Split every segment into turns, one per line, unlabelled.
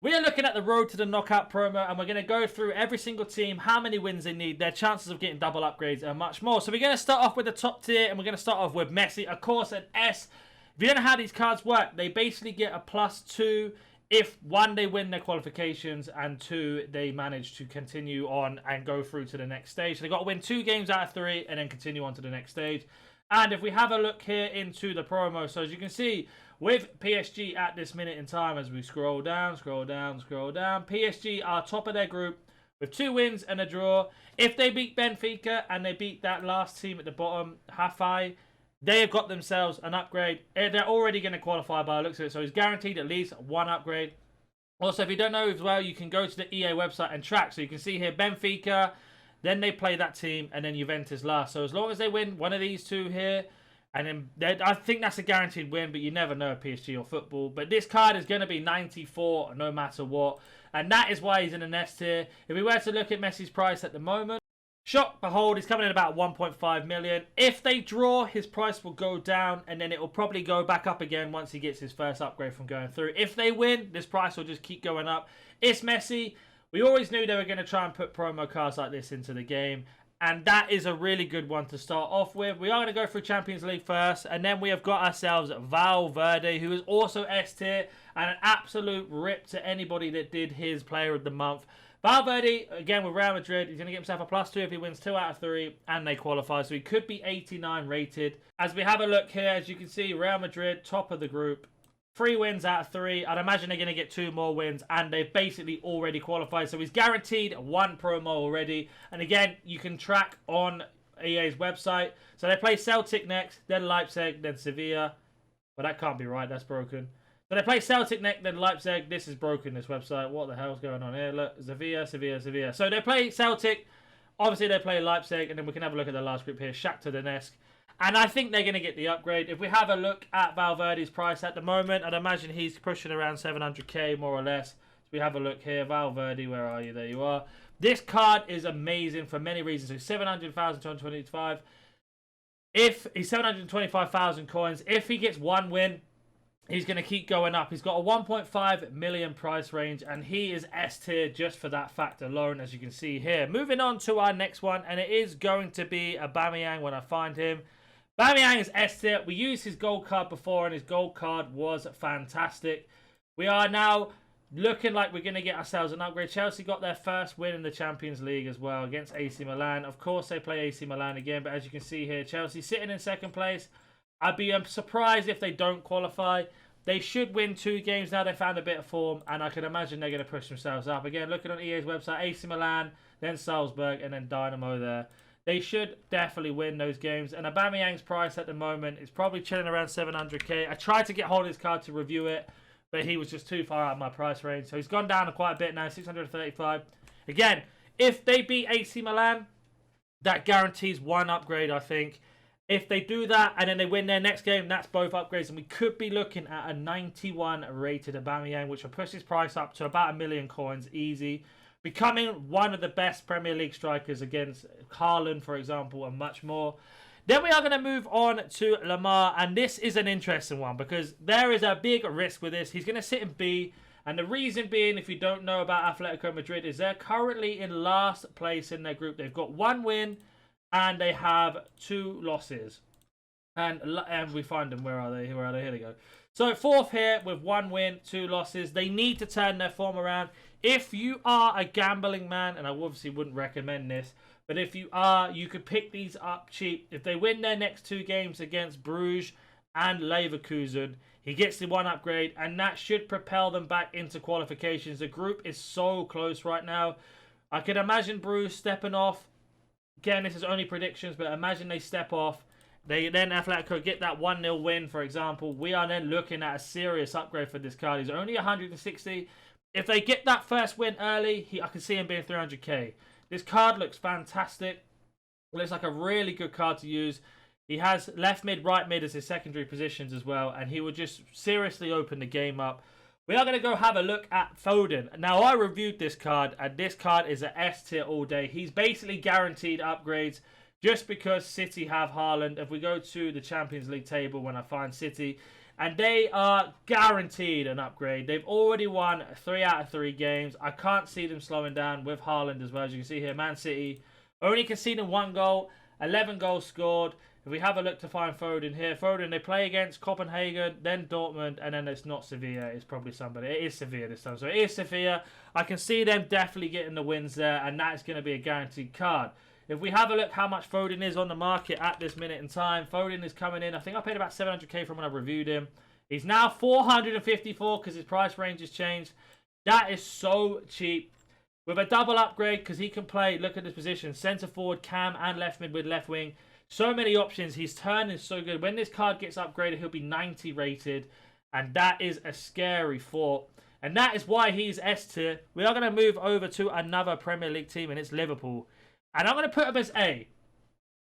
We are looking at the road to the knockout promo, and we're going to go through every single team, how many wins they need, their chances of getting double upgrades, and much more. So we're going to start off with the top tier, and we're going to start off with Messi, of course, an S. If you don't know how these cards work, they basically get a +2 if, one, they win their qualifications, and two, they manage to continue on and go through to the next stage. So they've got to win 2 games out of 3 and then continue on to the next stage. And if we have a look here into the promo, so as you can see, with PSG at this minute in time, as we scroll down, PSG are top of their group with 2 wins and a draw. If they beat Benfica and they beat that last team at the bottom, Hafai, they have got themselves an upgrade. They're already going to qualify by the looks of it, so he's guaranteed at least 1 upgrade. Also, if you don't know as well, you can go to the EA website and track. So you can see here Benfica, then they play that team, and then Juventus last. So as long as they win one of these 2 here, and then I think that's a guaranteed win, but you never know PSG or football. But this card is going to be 94 no matter what. And that is why he's in an S tier. If we were to look at Messi's price at the moment, shock, behold, he's coming in about 1.5 million. If they draw, his price will go down, and then it will probably go back up again once he gets his first upgrade from going through. If they win, this price will just keep going up. It's Messi. We always knew they were going to try and put promo cards like this into the game. And that is a really good one to start off with. We are going to go through Champions League first. And then we have got ourselves Valverde, who is also S tier. And an absolute rip to anybody that did his Player of the Month. Valverde, again with Real Madrid, he's going to get himself a +2 if he wins 2 out of 3. And they qualify. So he could be 89 rated. As we have a look here, as you can see, Real Madrid, top of the group. 3 wins out of 3. I'd imagine they're going to get 2 more wins, and they've basically already qualified. So he's guaranteed 1 promo already. And again, you can track on EA's website. So they play Celtic next, then Leipzig, then Sevilla. Well, that can't be right. That's broken. So they play Celtic next, then Leipzig. This is broken, this website. What the hell's going on here? Look, Sevilla. So they play Celtic. Obviously, they play Leipzig. And then we can have a look at the last group here. Shakhtar Donetsk. And I think they're going to get the upgrade. If we have a look at Valverde's price at the moment, I'd imagine he's pushing around 700k more or less. So we have a look here. Valverde, where are you? There you are. This card is amazing for many reasons. So 700,225. If he's 725,000 coins, if he gets 1 win, he's going to keep going up. He's got a 1.5 million price range, and he is S tier just for that fact alone, as you can see here. Moving on to our next one, and it is going to be Aubameyang when I find him. Aubameyang is S tier. We used his gold card before, and his gold card was fantastic. We are now looking like we're going to get ourselves an upgrade. Chelsea got their first win in the Champions League as well against AC Milan. Of course, they play AC Milan again, but as you can see here, Chelsea sitting in 2nd place. I'd be surprised if they don't qualify. They should win 2 games now. They found a bit of form, and I can imagine they're going to push themselves up. Again, looking on EA's website, AC Milan, then Salzburg, and then Dynamo there. They should definitely win those games. And Aubameyang's price at the moment is probably chilling around 700k. I tried to get hold of his card to review it, but he was just too far out of my price range. So he's gone down quite a bit now, 635. Again, if they beat AC Milan, that guarantees 1 upgrade, I think. If they do that and then they win their next game, that's both upgrades. And we could be looking at a 91 rated Aubameyang, which will push his price up to about 1 million coins easy. Becoming one of the best Premier League strikers against Haaland, for example, and much more. Then we are going to move on to Lamar. And this is an interesting one because there is a big risk with this. He's going to sit in B. And the reason being, if you don't know about Atletico Madrid, is they're currently in last place in their group. They've got 1 win. And they have 2 losses. And we find them. Where are they? Where are they? Here they go. So 4th here with 1 win, 2 losses. They need to turn their form around. If you are a gambling man, and I obviously wouldn't recommend this, but if you are, you could pick these up cheap. If they win their next 2 games against Bruges and Leverkusen, he gets the 1 upgrade, and that should propel them back into qualifications. The group is so close right now. I can imagine Bruges stepping off. Again, this is only predictions, but imagine they step off. They then Atletico get that 1-0 win, for example. We are then looking at a serious upgrade for this card. He's only 160. If they get that first win early, I can see him being 300k. This card looks fantastic. Looks like a really good card to use. He has left mid, right mid as his secondary positions as well, and he will just seriously open the game up. We are going to go have a look at Foden. Now, I reviewed this card, and this card is an S tier all day. He's basically guaranteed upgrades just because City have Haaland. If we go to the Champions League table, when I find City, And they are guaranteed an upgrade. They've already won 3 out of 3 games. I can't see them slowing down with Haaland as well. As you can see here, Man City only conceding 1 goal, 11 goals scored. If we have a look to find Foden here, Foden, they play against Copenhagen, then Dortmund, and then it's not Sevilla. It's probably somebody. It is Sevilla this time. So it is Sevilla. I can see them definitely getting the wins there, and that is going to be a guaranteed card. If we have a look how much Foden is on the market at this minute in time, Foden is coming in. I think I paid about 700k from when I reviewed him. He's now 454 because his price range has changed. That is so cheap. With a double upgrade because he can play, look at this position, centre forward, cam and left mid with left wing. So many options. His turn is so good. When this card gets upgraded, he'll be 90 rated. And that is a scary thought. And that is why he's S tier. We are going to move over to another Premier League team, and it's Liverpool. And I'm going to put him as A.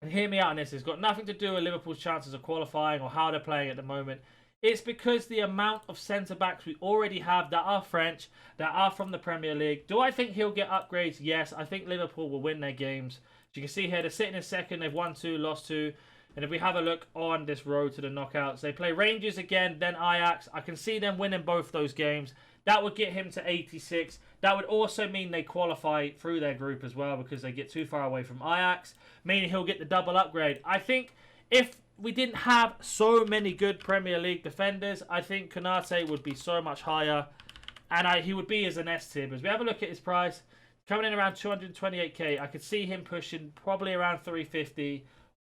And hear me out on this. It's got nothing to do with Liverpool's chances of qualifying or how they're playing at the moment. It's because the amount of centre-backs we already have that are French, that are from the Premier League. Do I think he'll get upgrades? Yes. I think Liverpool will win their games. As you can see here, they're sitting in second. They've won 2, lost 2. And if we have a look on this road to the knockouts, they play Rangers again, then Ajax. I can see them winning both those games. That would get him to 86. That would also mean they qualify through their group as well because they get too far away from Ajax, meaning he'll get the double upgrade. I think if we didn't have so many good Premier League defenders, I think Konate would be so much higher, and he would be as an S tier. But as we have a look at his price, coming in around 228k, I could see him pushing probably around 350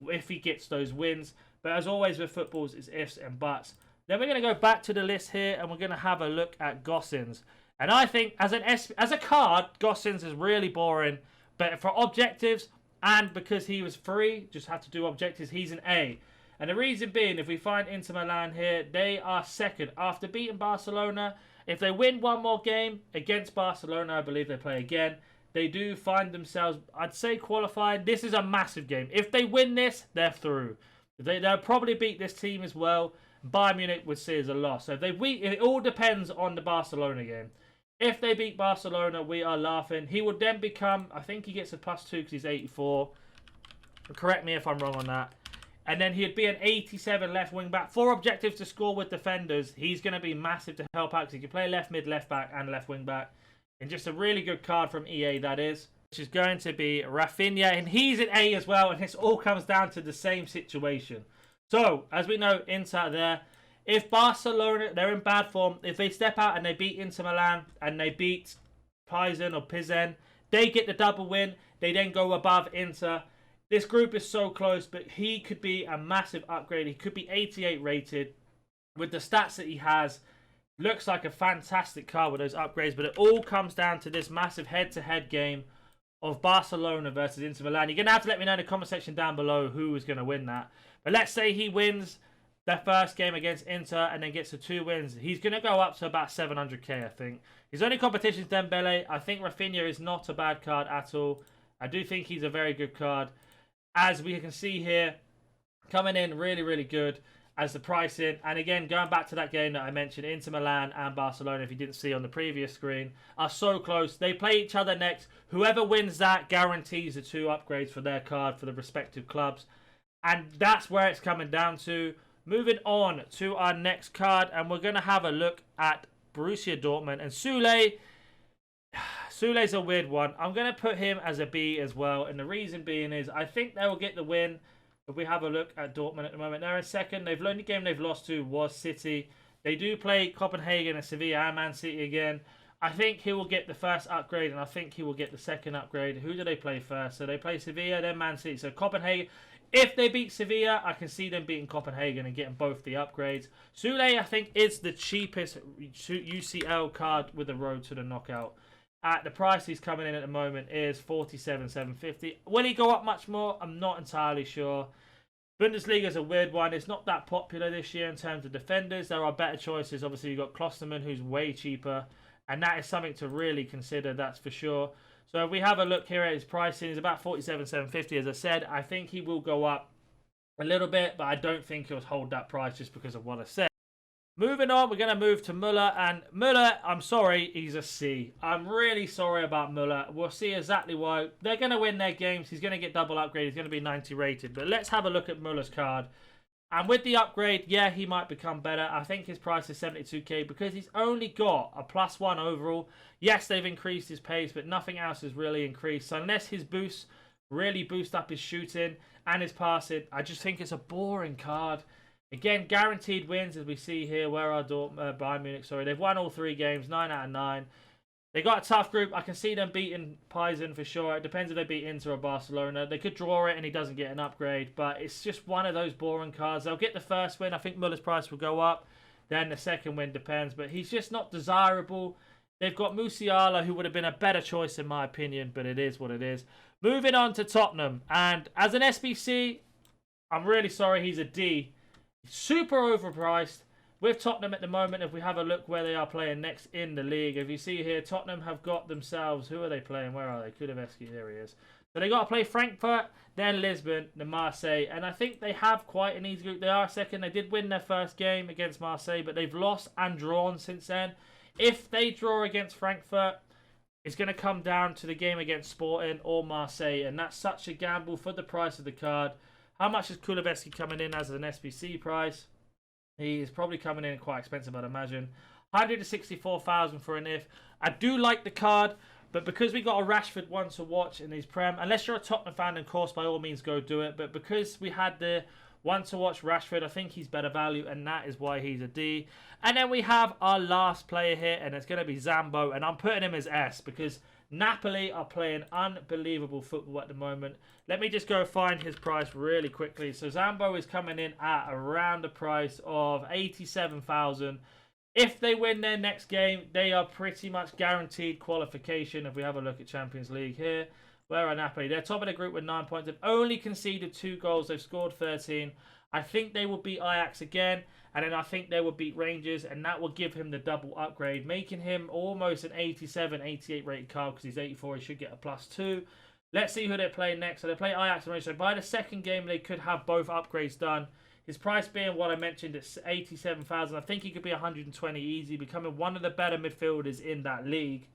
if he gets those wins. But as always with footballs, it's ifs and buts. Then we're going to go back to the list here, and we're going to have a look at Gossens. And I think as a card, Gossens is really boring. But for objectives, and because he was free, just had to do objectives, he's an A. And the reason being, if we find Inter Milan here, they are second. After beating Barcelona, if they win one more game against Barcelona, I believe they play again, they do find themselves, I'd say, qualified. This is a massive game. If they win this, they're through. They'll probably beat this team as well. Bayern Munich would see as a loss. So if they beat, it all depends on the Barcelona game. If they beat Barcelona, we are laughing. He would then become, I think he gets a +2 because he's 84. Correct me if I'm wrong on that. And then he'd be an 87 left wing back. 4 objectives to score with defenders. He's going to be massive to help out because he can play left mid, left back, and left wing back. And just a really good card from EA, that is. Which is going to be Rafinha. And he's an A as well. And this all comes down to the same situation. So, as we know, Inter there. If Barcelona, they're in bad form. If they step out and they beat Inter Milan and they beat Pisen, they get the double win. They then go above Inter. This group is so close, but he could be a massive upgrade. He could be 88 rated with the stats that he has. Looks like a fantastic card with those upgrades, but it all comes down to this massive head-to-head game of Barcelona versus Inter Milan. You're going to have to let me know in the comment section down below who is going to win that. But let's say he wins their first game against Inter and then gets the 2 wins. He's going to go up to about 700k, I think. His only competition is Dembele. I think Rafinha is not a bad card at all. I do think he's a very good card. As we can see here, coming in really, really good as the pricing. And again, going back to that game that I mentioned, Inter Milan and Barcelona, if you didn't see on the previous screen, are so close. They play each other next. Whoever wins that guarantees the 2 upgrades for their card for the respective clubs. And that's where it's coming down to. Moving on to our next card, and we're going to have a look at Borussia Dortmund. And Sule's a weird one. I'm going to put him as a B as well. And the reason being is I think they will get the win. If we have a look at Dortmund at the moment, they're in second. The only game they've lost to was City. They do play Copenhagen and Sevilla and Man City again. I think he will get the first upgrade, and I think he will get the second upgrade. Who do they play first? So they play Sevilla, then Man City. So Copenhagen, if they beat Sevilla, I can see them beating Copenhagen and getting both the upgrades. Sule, I think, is the cheapest UCL card with the road to the knockout. At the price he's coming in at the moment is 47,750. Will he go up much more? I'm not entirely sure. Bundesliga is a weird one. It's not that popular this year in terms of defenders. There are better choices. Obviously, you've got Klosterman, who's way cheaper. And that is something to really consider, that's for sure. So if we have a look here at his pricing, it's about 47,750. As I said, I think he will go up a little bit, but I don't think he'll hold that price just because of what I said. Moving on, we're going to move to Müller. And Müller, I'm sorry, he's a C. I'm really sorry about Müller. We'll see exactly why. They're going to win their games. He's going to get double upgrade. He's going to be 90 rated. But let's have a look at Müller's card. And with the upgrade, yeah, he might become better. I think his price is 72k because he's only got a +1 overall. Yes, they've increased his pace, but nothing else has really increased. So unless his boosts really boost up his shooting and his passing, I just think it's a boring card. Again, guaranteed wins, as we see here. Where are Bayern Munich? Sorry, they've won all 3 games, 9 out of 9. They got a tough group. I can see them beating Paizen for sure. It depends if they beat Inter or Barcelona. They could draw it and he doesn't get an upgrade. But it's just one of those boring cards. They'll get the first win. I think Muller's price will go up. Then the second win depends. But he's just not desirable. They've got Musiala, who would have been a better choice in my opinion. But it is what it is. Moving on to Tottenham. And as an SBC, I'm really sorry he's a D. Super overpriced. With Tottenham at the moment, if we have a look where they are playing next in the league, if you see here, Tottenham have got themselves, who are they playing? Where are they? Kulusevski, there he is. So they got to play Frankfurt, then Lisbon, then Marseille, and I think they have quite an easy group. They are second. They did win their first game against Marseille, but they've lost and drawn since then. If they draw against Frankfurt, it's going to come down to the game against Sporting or Marseille, and that's such a gamble for the price of the card. How much is Kulusevski coming in as an SBC price? He is probably coming in quite expensive, I'd imagine. 164,000 for an if. I do like the card, but because we got a Rashford one to watch in his Prem, unless you're a Tottenham fan, then of course, by all means, go do it. But because we had the one to watch Rashford, I think he's better value, and that is why he's a D. And then we have our last player here, and it's going to be Zambo, and I'm putting him as S because Napoli are playing unbelievable football at the moment. Let me just go find his price really quickly. So Zambo is coming in at around the price of 87,000. If they win their next game, they are pretty much guaranteed qualification. If we have a look at Champions League here, where are Napoli? They're top of the group with 9 points. They've only conceded 2 goals. They've scored 13. I think they will beat Ajax again. And then I think they will beat Rangers. And that will give him the double upgrade, making him almost an 87, 88 rated card. Because he's 84, he should get a +2. Let's see who they play next. So they play Ajax and Rangers. So by the second game, they could have both upgrades done. His price being what I mentioned, it's 87,000. I think he could be 120 easy, becoming one of the better midfielders in that league.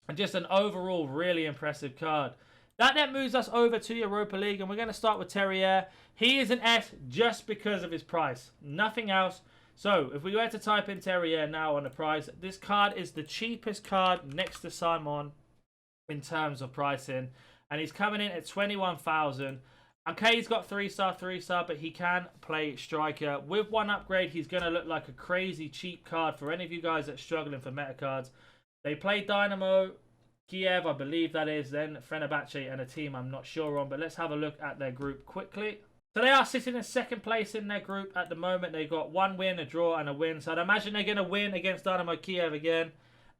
And just an overall really impressive card. That then moves us over to Europa League, and we're going to start with Terrier. He is an S just because of his price, nothing else. So if we were to type in Terrier now on the price, this card is the cheapest card next to Simon in terms of pricing, and he's coming in at 21,000. Okay, he's got 3-star, but he can play striker. With one upgrade, he's going to look like a crazy cheap card for any of you guys that are struggling for meta cards. They play Dynamo Kiev, I believe that is, then Fenerbahce and a team I'm not sure on, but let's have a look at their group quickly. So they are sitting in second place in their group at the moment. They've got 1 win, a draw, and a win. So I'd imagine they're going to win against Dynamo Kiev again,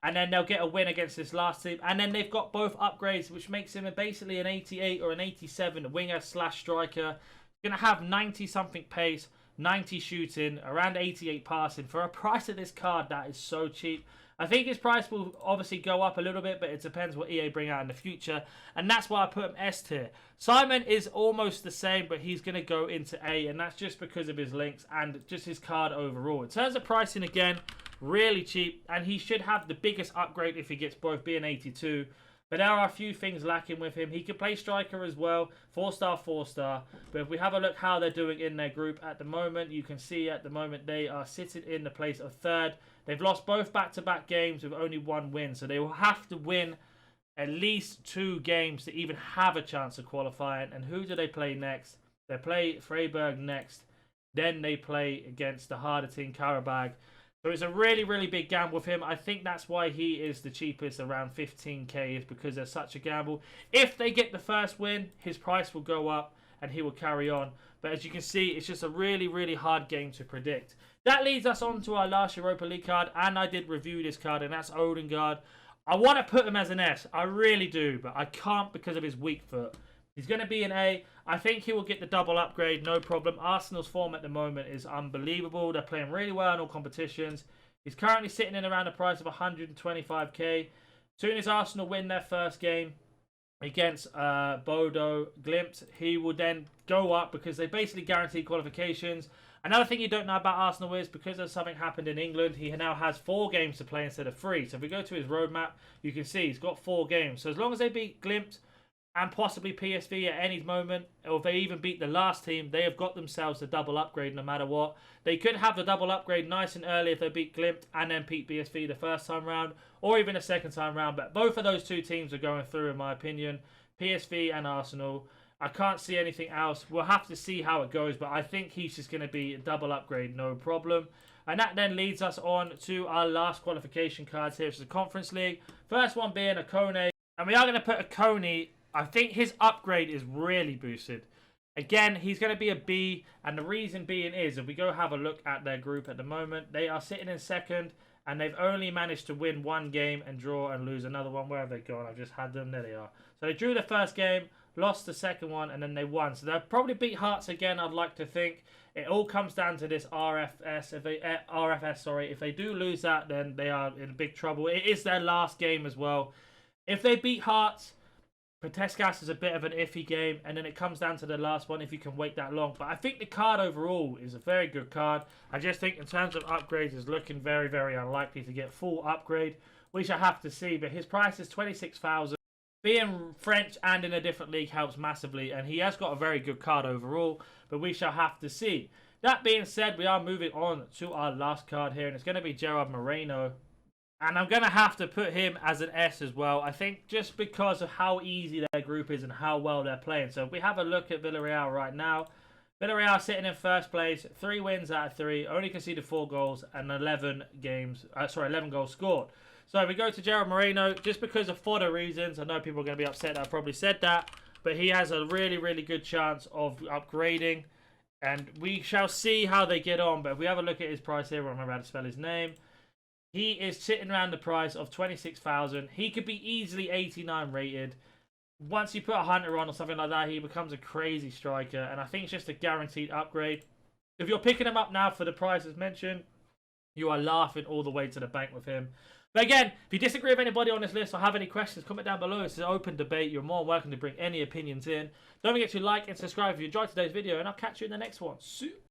and then they'll get a win against this last team. And then they've got both upgrades, which makes him basically an 88 or an 87 winger/striker. He's going to have 90-something pace, 90 shooting, around 88 passing. For a price of this card, that is so cheap. I think his price will obviously go up a little bit, but it depends what EA bring out in the future. And that's why I put him S tier. Simon is almost the same, but he's going to go into A. And that's just because of his links and just his card overall. In terms of pricing, again, really cheap. And he should have the biggest upgrade if he gets both B and 82. But there are a few things lacking with him. He can play striker as well. 4-star, 4-star. But if we have a look how they're doing in their group at the moment, you can see at the moment they are sitting in the place of 3rd. They've lost both back-to-back games with only 1 win. So they will have to win at least 2 games to even have a chance of qualifying. And who do they play next? They play Freiburg next. Then they play against the harder team, Karabag. So it's a really, really big gamble with him. I think that's why he is the cheapest, around 15k, is because there's such a gamble. If they get the first win, his price will go up and he will carry on. But as you can see, it's just a really, really hard game to predict. That leads us on to our last Europa League card, and I did review this card, and that's Odegaard. I want to put him as an S. I really do, but I can't because of his weak foot. He's going to be an A. I think he will get the double upgrade, no problem. Arsenal's form at the moment is unbelievable. They're playing really well in all competitions. He's currently sitting in around the price of 125k. Soon as Arsenal win their first game against Bodo Glimt, he will then go up because they basically guarantee qualifications. Another thing you don't know about Arsenal is because of something happened in England, he now has 4 games to play instead of 3. So if we go to his roadmap, you can see he's got 4 games. So as long as they beat Glimt, and possibly PSV at any moment, or if they even beat the last team, they have got themselves a double upgrade no matter what. They could have the double upgrade nice and early if they beat Glimt and then beat PSV the first time round, or even the second time round. But both of those two teams are going through, in my opinion. PSV and Arsenal. I can't see anything else. We'll have to see how it goes, but I think he's just going to be a double upgrade, no problem. And that then leads us on to our last qualification cards here, which is the Conference League. First one being a Kone. And we are going to put a Kone. I think his upgrade is really boosted. Again, he's going to be a B, and the reason being is, if we go have a look at their group at the moment, they are sitting in second, and they've only managed to win one game and draw and lose another one. Where have they gone? I've just had them. There they are. So they drew the first game, lost the second one, and then they won. So they'll probably beat Hearts again, I'd like to think. It all comes down to this RFS. If they do lose that, then they are in big trouble. It is their last game as well. If they beat Hearts, Patescas is a bit of an iffy game, and then it comes down to the last one if you can wait that long. But I think the card overall is a very good card. I just think in terms of upgrades, is looking very, very unlikely to get full upgrade, which I have to see. But his price is 26,000. Being French and in a different league helps massively, and he has got a very good card overall, but we shall have to see. That being said, we are moving on to our last card here, and it's going to be Gerard Moreno. And I'm going to have to put him as an S as well. I think just because of how easy their group is and how well they're playing. So if we have a look at Villarreal right now. Villarreal sitting in first place. 3 wins out of 3. Only conceded 4 goals and 11 goals scored. So if we go to Gerard Moreno, just because of fodder reasons. I know people are going to be upset that I probably said that. But he has a really, really good chance of upgrading. And we shall see how they get on. But if we have a look at his price here, I remember how to spell his name. He is sitting around the price of 26,000. He could be easily 89 rated. Once you put a Hunter on or something like that, he becomes a crazy striker. And I think it's just a guaranteed upgrade. If you're picking him up now for the price as mentioned, you are laughing all the way to the bank with him. But again, if you disagree with anybody on this list or have any questions, comment down below. It's an open debate. You're more welcome to bring any opinions in. Don't forget to like and subscribe if you enjoyed today's video. And I'll catch you in the next one. See you.